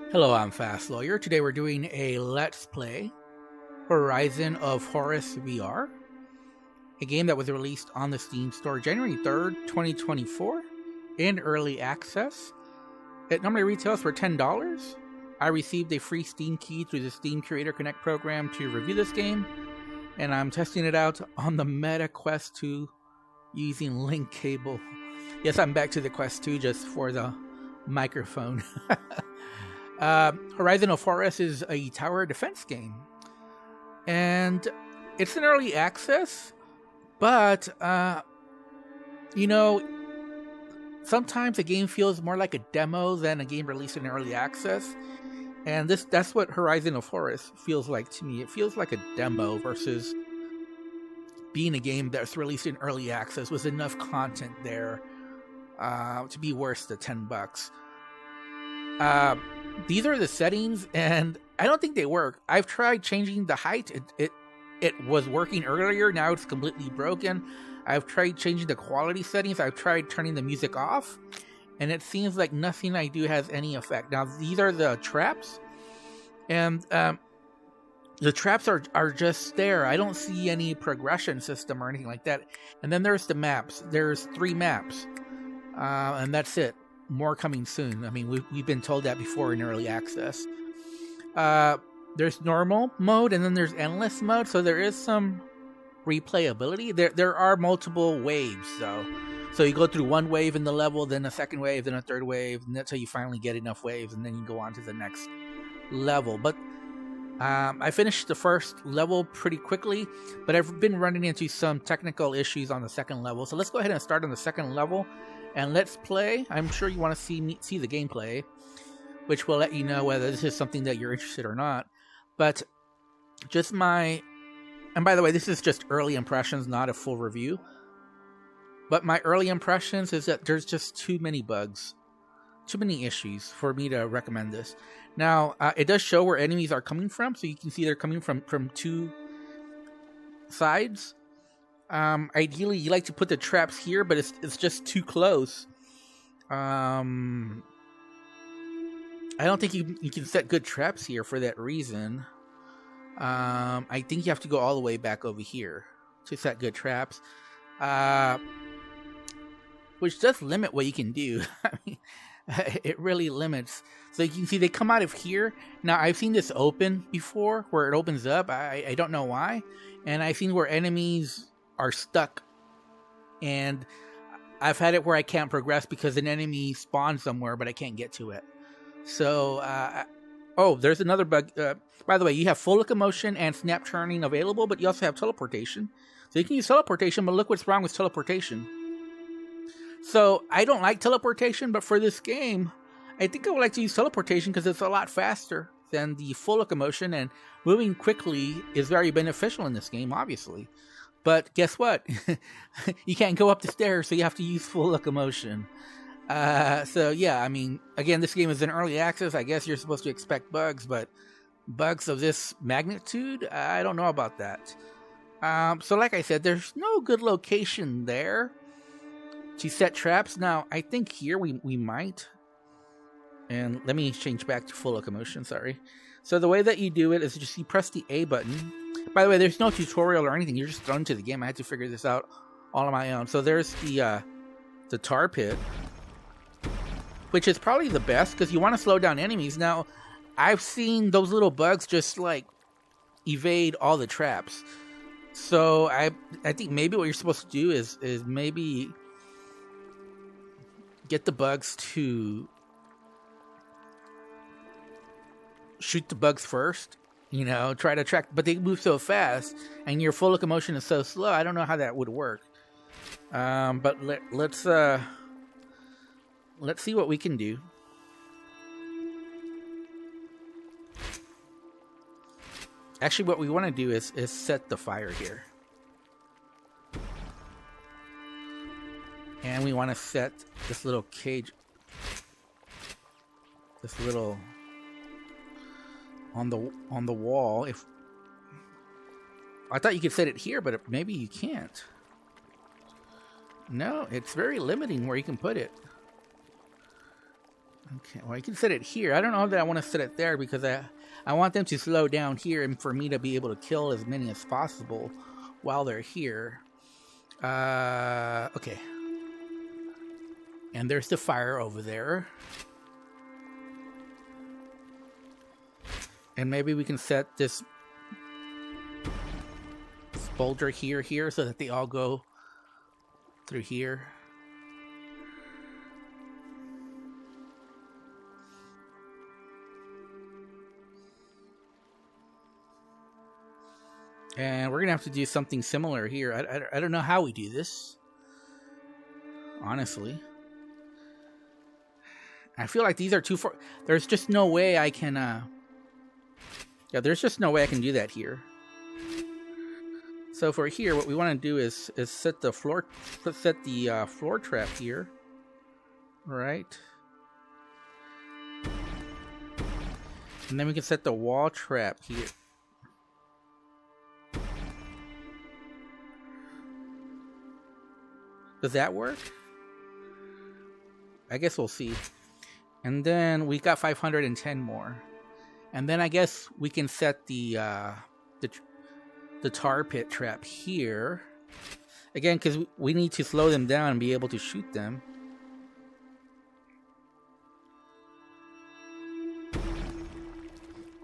Hello, I'm Fast Lawyer. Today we're doing a Let's Play Horizon of Horus VR, a game that was released on the Steam store January 3rd, 2024, in early access. It normally retails for $10. I received a free Steam key through the Steam Creator Connect program to review this game, and I'm testing it out on the Meta Quest 2 using link cable. Yes, I'm back to the Quest 2 just for the microphone. Horizon of Horus is a tower defense game, and it's in early access, but sometimes a game feels more like a demo than a game released in early access, and that's what Horizon of Horus feels like to me. It feels like a demo versus being a game that's released in early access with enough content there to be worth the $10. These are the settings, and I don't think they work. I've tried changing the height. It was working earlier. Now it's completely broken. I've tried changing the quality settings. I've tried turning the music off, and it seems like nothing I do has any effect. Now, these are the traps, and the traps are just there. I don't see any progression system or anything like that. And then there's the maps. There's 3 maps, and that's it. More coming soon. I mean, we've been told that before in early access. There's normal mode, and then there's endless mode, so there is some replayability. There are multiple waves, though. So you go through one wave in the level, then a second wave, then a third wave, and that's how you finally get enough waves, and then you go on to the next level. But I finished the first level pretty quickly, but I've been running into some technical issues on the second level. So let's go ahead and start on the second level. And let's play. I'm sure you want to see the gameplay, which will let you know whether this is something that you're interested or not. But and by the way, this is just early impressions, not a full review. But my early impressions is that there's just too many bugs, too many issues for me to recommend this. Now, it does show where enemies are coming from, so you can see they're coming from 2 sides. Ideally, you like to put the traps here, but it's just too close. I don't think you can set good traps here for that reason. I think you have to go all the way back over here to set good traps, which does limit what you can do. I mean, it really limits. So you can see they come out of here. Now, I've seen this open before, where it opens up. I don't know why. And I've seen where enemies are stuck, and I've had it where I can't progress because an enemy spawns somewhere, but I can't get to it. So, there's another bug. By the way, you have full locomotion and snap turning available, but you also have teleportation. So you can use teleportation, but look what's wrong with teleportation. So I don't like teleportation, but for this game, I think I would like to use teleportation because it's a lot faster than the full locomotion, and moving quickly is very beneficial in this game, obviously. But guess what? You can't go up the stairs, so you have to use full locomotion. So yeah, I mean, again, this game is in early access. I guess you're supposed to expect bugs, but bugs of this magnitude, I don't know about that. So like I said, there's no good location there to set traps. Now, I think here we might. And let me change back to full locomotion, sorry. So the way that you do it is just you press the A button. By the way, there's no tutorial or anything. You're just thrown into the game. I had to figure this out all on my own. So there's the tar pit, which is probably the best because you want to slow down enemies. Now, I've seen those little bugs just like evade all the traps. So I think maybe what you're supposed to do is maybe get the bugs to shoot the bugs first. Try to track, but they move so fast, and your full locomotion is so slow. I don't know how that would work. But let's see what we can do. Actually, what we want to do is set the fire here, and we want to set this little cage, this little. On the wall. If I thought you could set it here, but maybe you can't. No, it's very limiting where you can put it. Okay, well, I can set it here. I don't know that I want to set it there because I want them to slow down here and for me to be able to kill as many as possible while they're here. Okay. And there's the fire over there. And maybe we can set this boulder here so that they all go through here. And we're going to have to do something similar here. I don't know how we do this. Honestly. I feel like these are too far. There's just no way I can... Yeah, there's just no way I can do that here. So for here, what we want to do is set the floor trap here. Right. And then we can set the wall trap here. Does that work? I guess we'll see. And then we got 510 more. And then I guess we can set the tar pit trap here. Again, because we need to slow them down and be able to shoot them.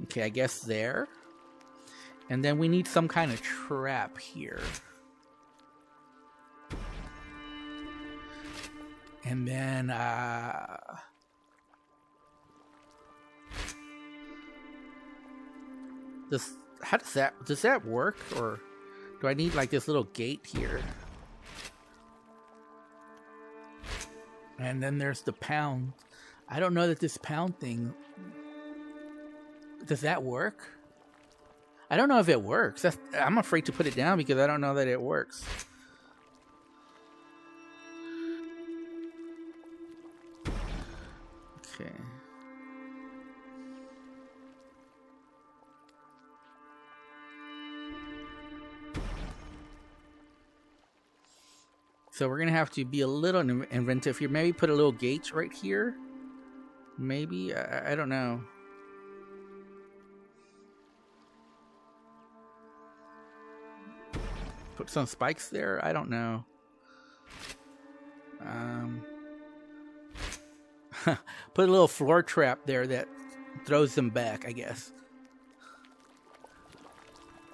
Okay, I guess there. And then we need some kind of trap here. And then, does that work? Or do I need like this little gate here? And then there's the pound. I don't know that this pound thing, does that work? I don't know if it works. I'm afraid to put it down because I don't know that it works. Okay. So we're going to have to be a little inventive here. Maybe put a little gate right here. Maybe. I don't know. Put some spikes there? I don't know. Put a little floor trap there that throws them back, I guess.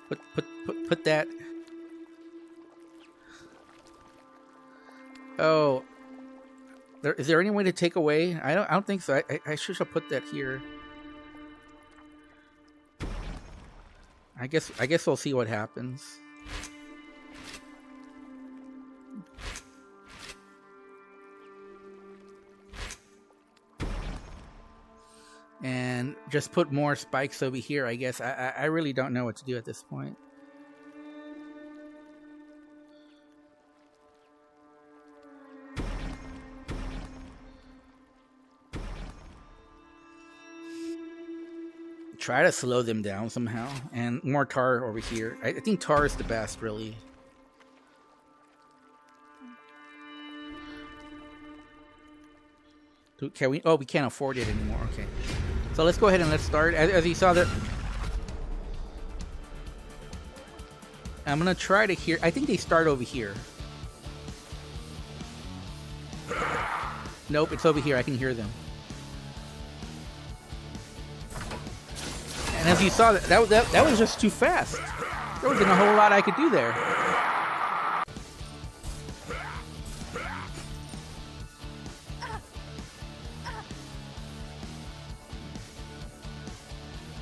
Put that. Oh, is there any way to take away? I don't think so. I should have put that here. I guess we'll see what happens. And just put more spikes over here, I guess. I really don't know what to do at this point. Try to slow them down somehow. And more tar over here. I think tar is the best, really. Can we? Oh, we can't afford it anymore. Okay. So let's go ahead and let's start. As you saw that, I'm gonna try to hear. I think they start over here. Nope, it's over here. I can hear them. And as you saw, that was just too fast. There wasn't a whole lot I could do there.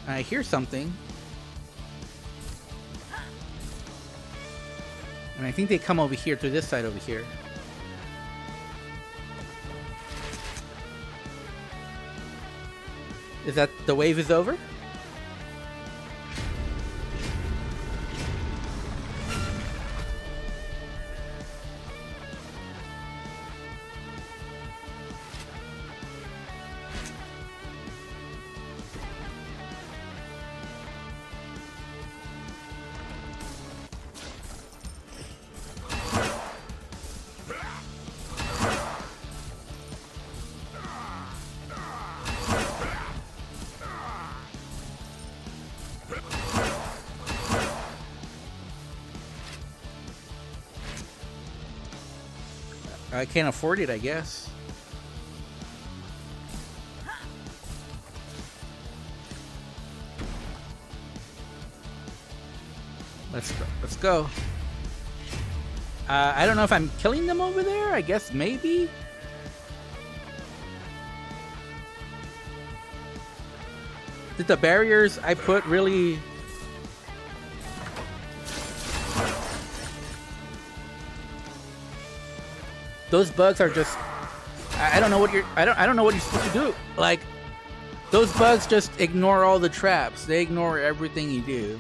I hear something. And I think they come over here to this side over here. Is that the wave is over? I can't afford it, I guess. Let's go. Let's go. I don't know if I'm killing them over there. I guess maybe. Did the barriers I put really? Those bugs are just. I don't know what you're. I don't know what you're supposed to do. Like, those bugs just ignore all the traps. They ignore everything you do.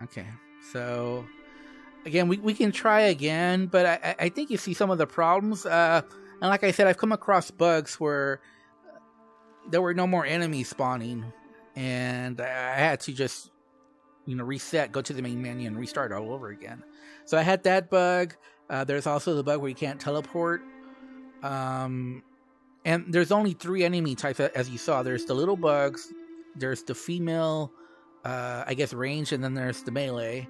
Okay, so again, we can try again, but I think you see some of the problems. And like I said, I've come across bugs where there were no more enemies spawning, and I had to just, reset, go to the main menu, and restart all over again. So I had that bug. There's also the bug where you can't teleport. And there's only 3 enemy types, as you saw. There's the little bugs, there's the female, I guess, range, and then there's the melee.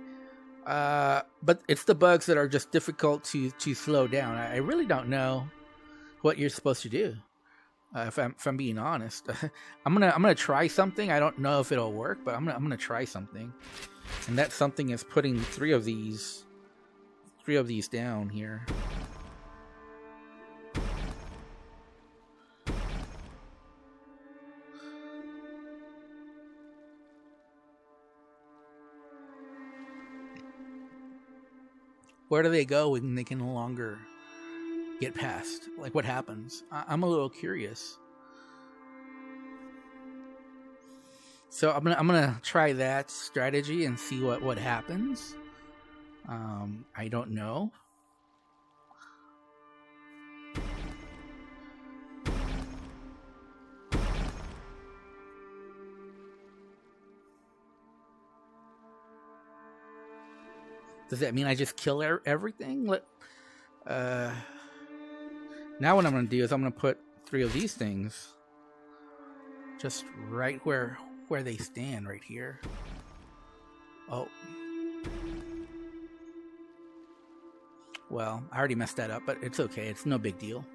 But it's the bugs that are just difficult to slow down. I really don't know what you're supposed to do. If I'm being honest, I'm gonna try something. I don't know if it'll work, but I'm gonna try something, and that something is putting 3 of these down here. Where do they go when they can no longer get past? Like, what happens? I'm a little curious. So I'm gonna try that strategy and see what happens. I don't know. Does that mean I just kill everything? Now what I'm going to do is I'm going to put 3 of these things just right where they stand, right here. Oh. Well, I already messed that up, but it's okay. It's no big deal.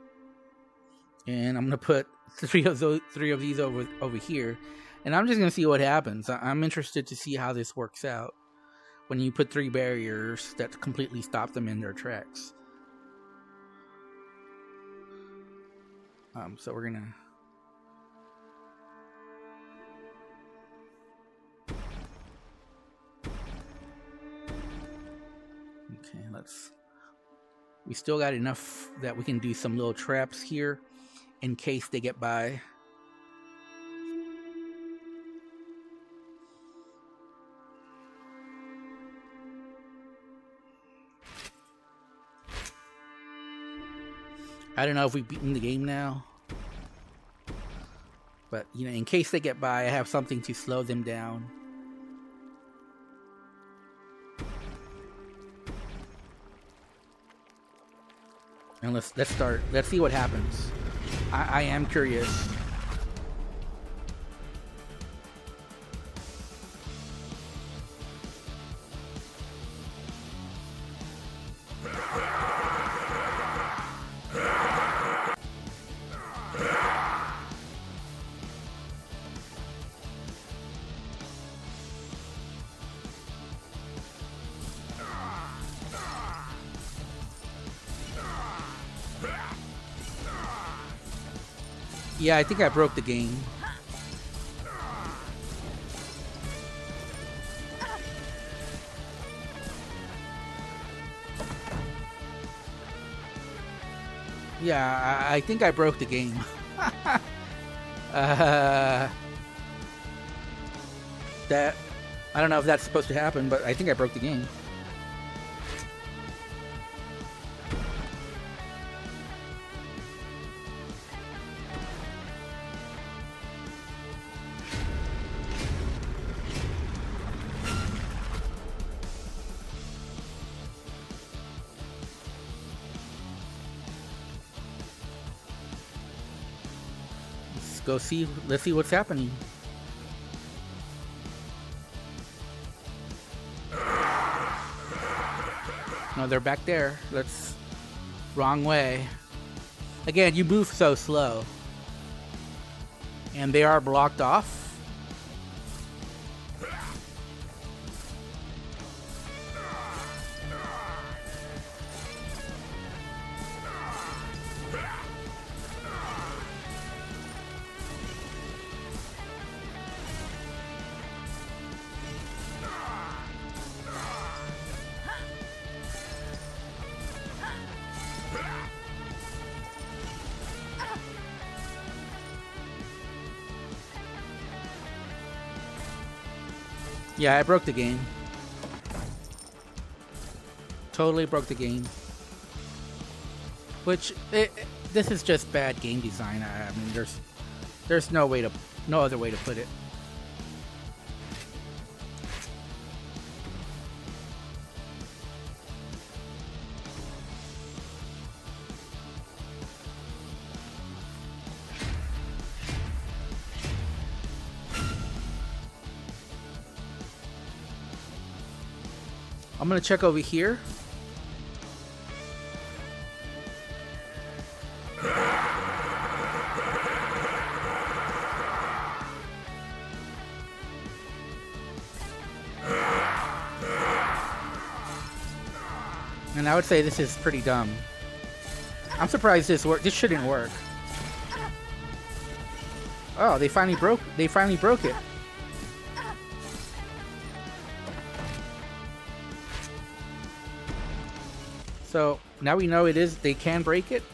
And I'm going to put 3 of these over here, and I'm just going to see what happens. I'm interested to see how this works out when you put 3 barriers that completely stop them in their tracks. So we're gonna... Okay, we still got enough that we can do some little traps here in case they get by. I don't know if we've beaten the game now, but in case they get by, I have something to slow them down. And let's start. Let's see what happens. I am curious. Yeah, I think I broke the game. Yeah, I think I broke the game. That, I don't know if that's supposed to happen, but I think I broke the game. Let's see what's happening. No, they're back there. Let's... Wrong way. Again, you move so slow. And they are blocked off. Yeah, I broke the game. Totally broke the game. Which, this is just bad game design. I mean, there's no other way to put it. I'm gonna check over here. And I would say this is pretty dumb. I'm surprised this shouldn't work. Oh, they finally broke it. So now we know they can break it.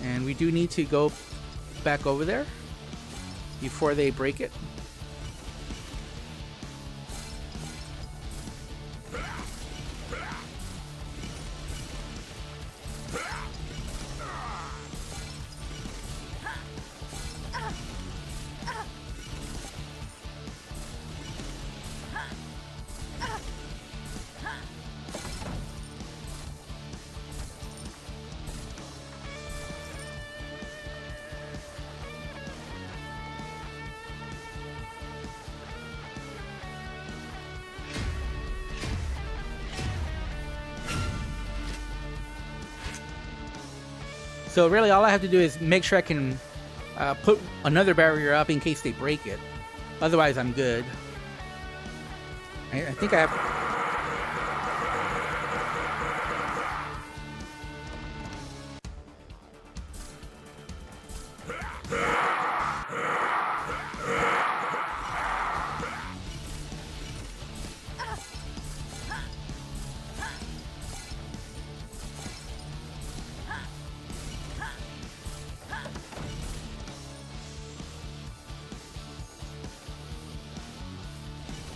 And we do need to go back over there before they break it. So really all I have to do is make sure I can put another barrier up in case they break it. Otherwise I'm good. I think I have...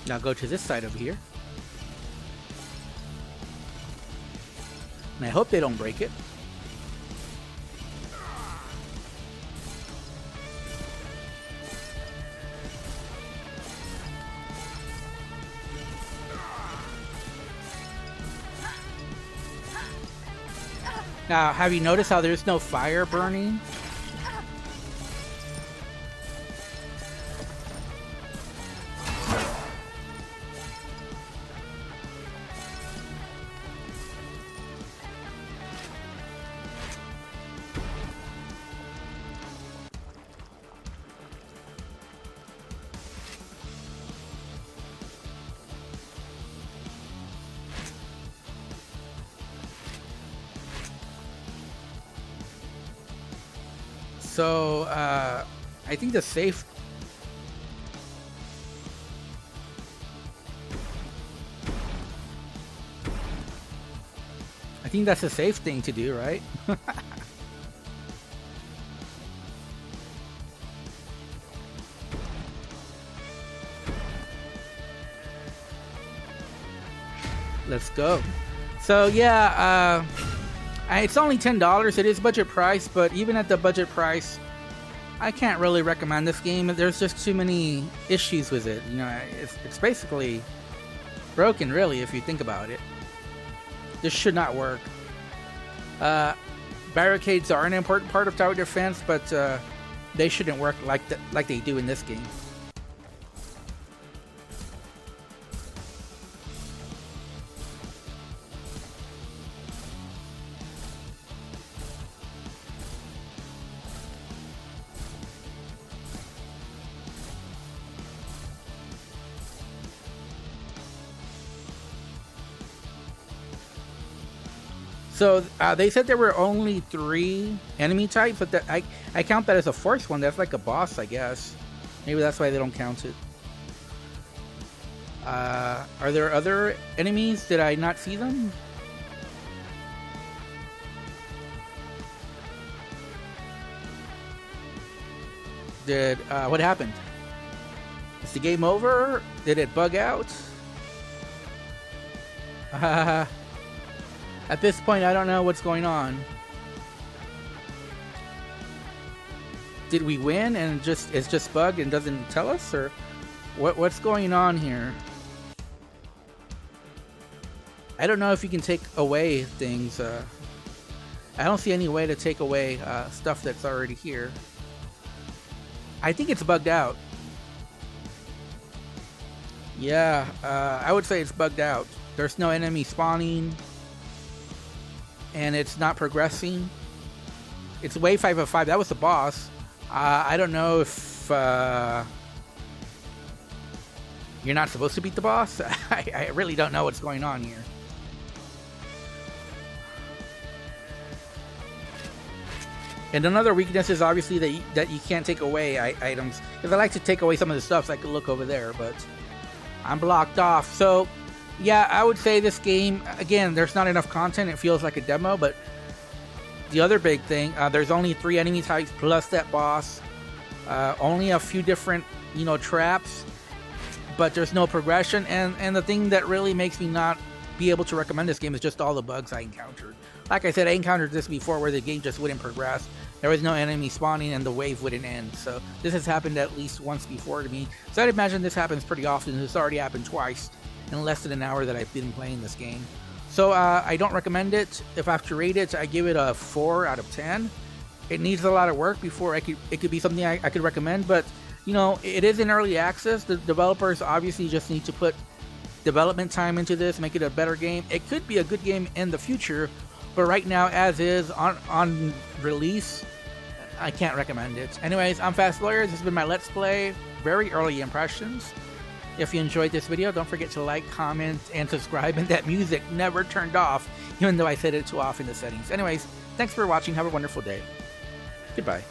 Now go to this side over here. And I hope they don't break it. Now, have you noticed how there's no fire burning? So, I think the safe... I think that's a safe thing to do, right? Let's go. So, yeah, it's only $10. It is budget price, but even at the budget price, I can't really recommend this game. There's just too many issues with it. You know, it's basically broken, really, if you think about it. This should not work. Barricades are an important part of tower defense, but they shouldn't work like they do in this game. So they said there were only 3 enemy types, but I count that as a 4th one. That's like a boss, I guess. Maybe that's why they don't count it. Are there other enemies? Did I not see them? What happened? Is the game over? Did it bug out? At this point, I don't know what's going on. Did we win and it's just bugged and doesn't tell us, or what's going on here? I don't know if you can take away things. I don't see any way to take away stuff that's already here. I think it's bugged out. Yeah, I would say it's bugged out. There's no enemy spawning, and it's not progressing. It's wave 5 of 5. That was the boss. I don't know if you're not supposed to beat the boss. I really don't know what's going on here. And another weakness is obviously that you can't take away items. Because I like to take away some of the stuff so I could look over there, but I'm blocked off. So yeah, I would say this game, again, there's not enough content. It feels like a demo, but the other big thing, there's only 3 enemy types plus that boss. Only a few different, traps, but there's no progression. And the thing that really makes me not be able to recommend this game is just all the bugs I encountered. Like I said, I encountered this before where the game just wouldn't progress. There was no enemy spawning and the wave wouldn't end. So this has happened at least once before to me. So I'd imagine this happens pretty often. It's already happened twice in less than an hour that I've been playing this game. So I don't recommend it. If I have to rate it, I give it a 4 out of 10. It needs a lot of work before it could be something I could recommend. But, it is in early access. The developers obviously just need to put development time into this, make it a better game. It could be a good game in the future, but right now, as is, on release, I can't recommend it. Anyways, I'm Fast Lawyer. This has been my Let's Play, very early impressions. If you enjoyed this video, don't forget to like, comment, and subscribe. And that music never turned off, even though I set it to off in the settings. Anyways, thanks for watching. Have a wonderful day. Goodbye.